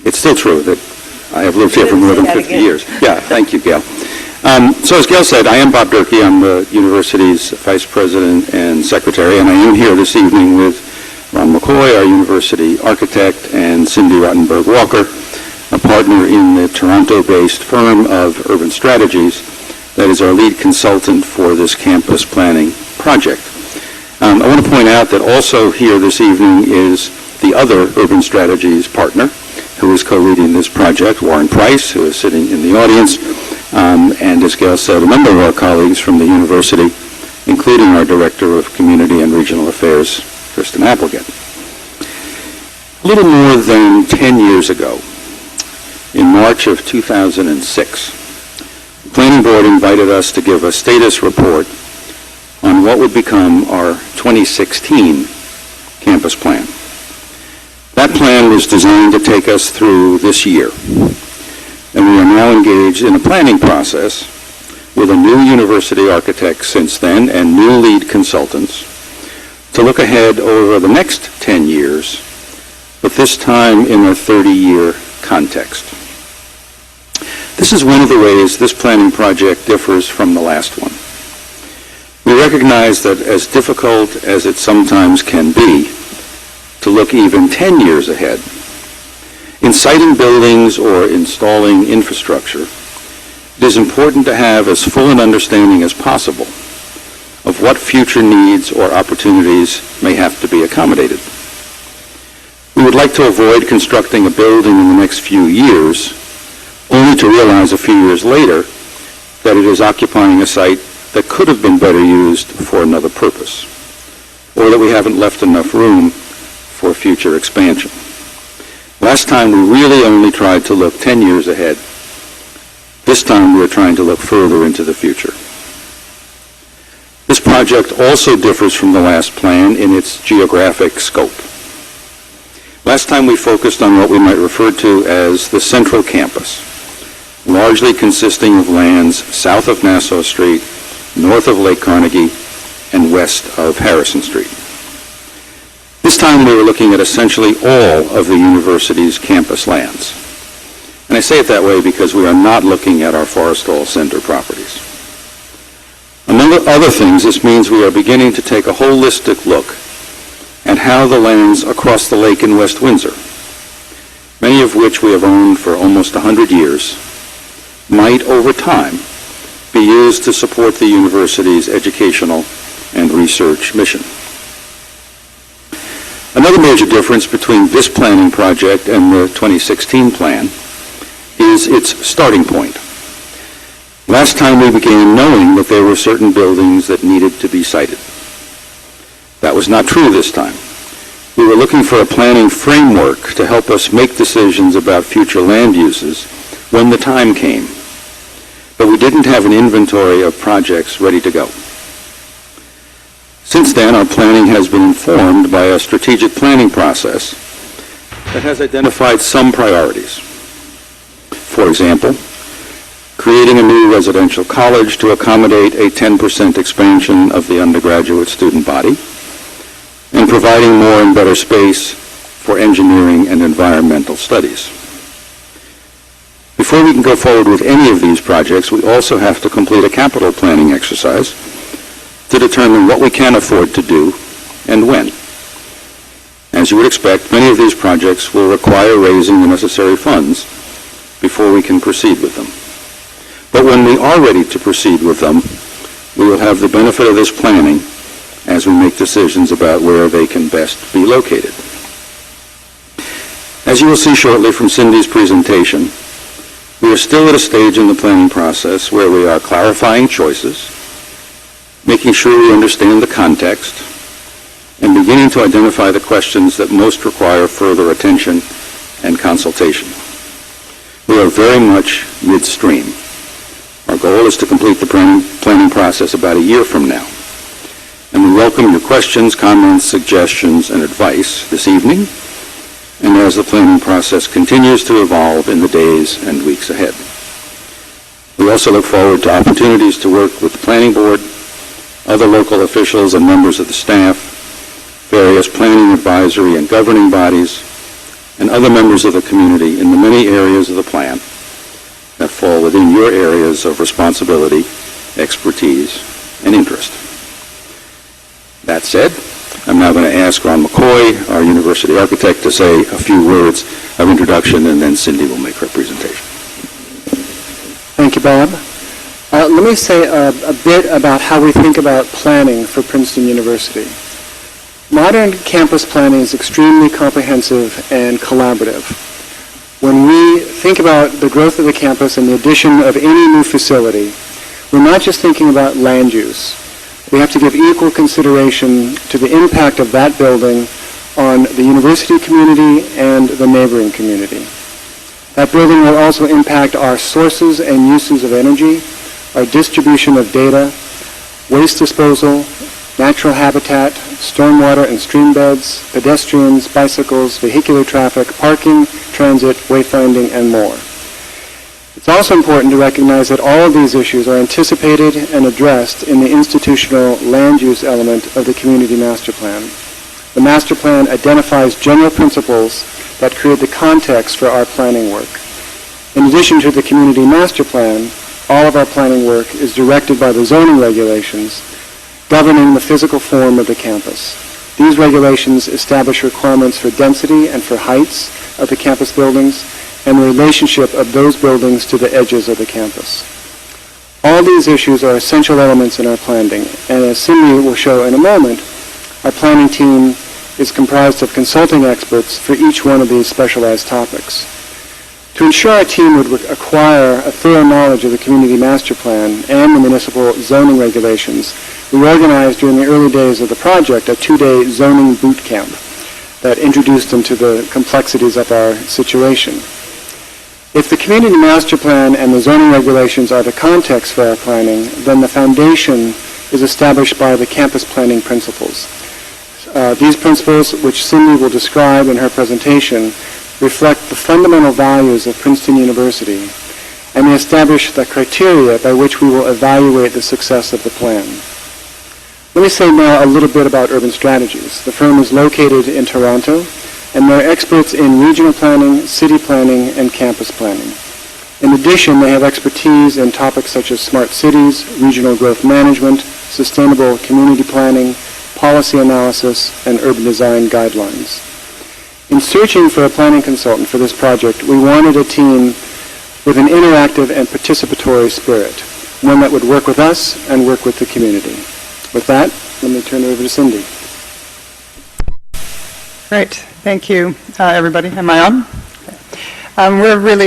It's still true that I have lived here for more than 50 years. Yeah, thank you, Gail. So as Gail said, I am Bob Durkee. I'm the university's vice president and secretary, and I am here this evening with Ron McCoy, our university architect, and Cindy Rottenberg-Walker, a partner in the Toronto-based firm of Urban Strategies that is our lead consultant for this campus planning project. I want to point out that also here this evening is the other Urban Strategies partner who is co-leading this project, Warren Price, who is sitting in the audience, and as Gail said, a number of our colleagues from the university, including our Director of Community and Regional Affairs, Kristen Applegate. A little more than 10 years ago, in March of 2006, the Planning Board invited us to give a status report on what would become our 2016 campus plan. That plan was designed to take us through this year, and we are now engaged in a planning process with a new university architect since then and new lead consultants to look ahead over the next 10 years, but this time in a 30-year context. This is one of the ways this planning project differs from the last one. We recognize that as difficult as it sometimes can be to look even 10 years ahead, in siting buildings or installing infrastructure, it is important to have as full an understanding as possible of what future needs or opportunities may have to be accommodated. We would like to avoid constructing a building in the next few years only to realize a few years later that it is occupying a site that could have been better used for another purpose, or that we haven't left enough room for future expansion. Last time we really only tried to look 10 years ahead. This time we're trying to look further into the future. This project also differs from the last plan in its geographic scope. Last time we focused on what we might refer to as the central campus, largely consisting of lands south of Nassau Street, north of Lake Carnegie, and west of Harrison Street. This time we were looking at essentially all of the university's campus lands. And I say it that way because we are not looking at our Forest Hall Center properties. Among other things, this means we are beginning to take a holistic look at how the lands across the lake in West Windsor, many of which we have owned for almost 100 years, might over time be used to support the university's educational and research mission. Another major difference between this planning project and the 2016 plan is its starting point. Last time we began knowing that there were certain buildings that needed to be sited. That was not true this time. We were looking for a planning framework to help us make decisions about future land uses when the time came, but we didn't have an inventory of projects ready to go. Since then, our planning has been informed by a strategic planning process that has identified some priorities. For example, creating a new residential college to accommodate a 10% expansion of the undergraduate student body, and providing more and better space for engineering and environmental studies. Before we can go forward with any of these projects, we also have to complete a capital planning exercise to determine what we can afford to do and when. As you would expect, many of these projects will require raising the necessary funds before we can proceed with them. But when we are ready to proceed with them, we will have the benefit of this planning as we make decisions about where they can best be located. As you will see shortly from Cindy's presentation, we are still at a stage in the planning process where we are clarifying choices, making sure we understand the context, and beginning to identify the questions that most require further attention and consultation. We are very much midstream. Our goal is to complete the planning process about a year from now. And we welcome your questions, comments, suggestions, and advice this evening, and as the planning process continues to evolve in the days and weeks ahead. We also look forward to opportunities to work with the Planning Board, other local officials and members of the staff, various planning advisory and governing bodies, and other members of the community in the many areas of the plan that fall within your areas of responsibility, expertise, and interest. That said, I'm now going to ask Ron McCoy, our university architect, to say a few words of introduction, and then Cindy will make her presentation. Thank you, Bob. Let me say a bit about how we think about planning for Princeton University. Modern campus planning is extremely comprehensive and collaborative. When we think about the growth of the campus and the addition of any new facility, we're not just thinking about land use. We have to give equal consideration to the impact of that building on the university community and the neighboring community. That building will also impact our sources and uses of energy, our distribution of data, waste disposal, natural habitat, stormwater and stream beds, pedestrians, bicycles, vehicular traffic, parking, transit, wayfinding, and more. It's also important to recognize that all of these issues are anticipated and addressed in the institutional land use element of the Community Master Plan. The Master Plan identifies general principles that create the context for our planning work. In addition to the Community Master Plan, all of our planning work is directed by the zoning regulations governing the physical form of the campus. These regulations establish requirements for density and for heights of the campus buildings and the relationship of those buildings to the edges of the campus. All these issues are essential elements in our planning, and as Cindy will show in a moment, our planning team is comprised of consulting experts for each one of these specialized topics. To ensure our team would acquire a thorough knowledge of the Community Master Plan and the municipal zoning regulations, we organized during the early days of the project a 2-day zoning boot camp that introduced them to the complexities of our situation. If the Community Master Plan and the zoning regulations are the context for our planning, then the foundation is established by the campus planning principles. These principles, which Cindy will describe in her presentation, reflect the fundamental values of Princeton University, and they establish the criteria by which we will evaluate the success of the plan. Let me say now a little bit about Urban Strategies. The firm is located in Toronto, and they're experts in regional planning, city planning, and campus planning. In addition, they have expertise in topics such as smart cities, regional growth management, sustainable community planning, policy analysis, and urban design guidelines. In searching for a planning consultant for this project, we wanted a team with an interactive and participatory spirit, one that would work with us and work with the community. With that, let me turn it over to Cindy. Great. Thank you, everybody. Am I on? We're really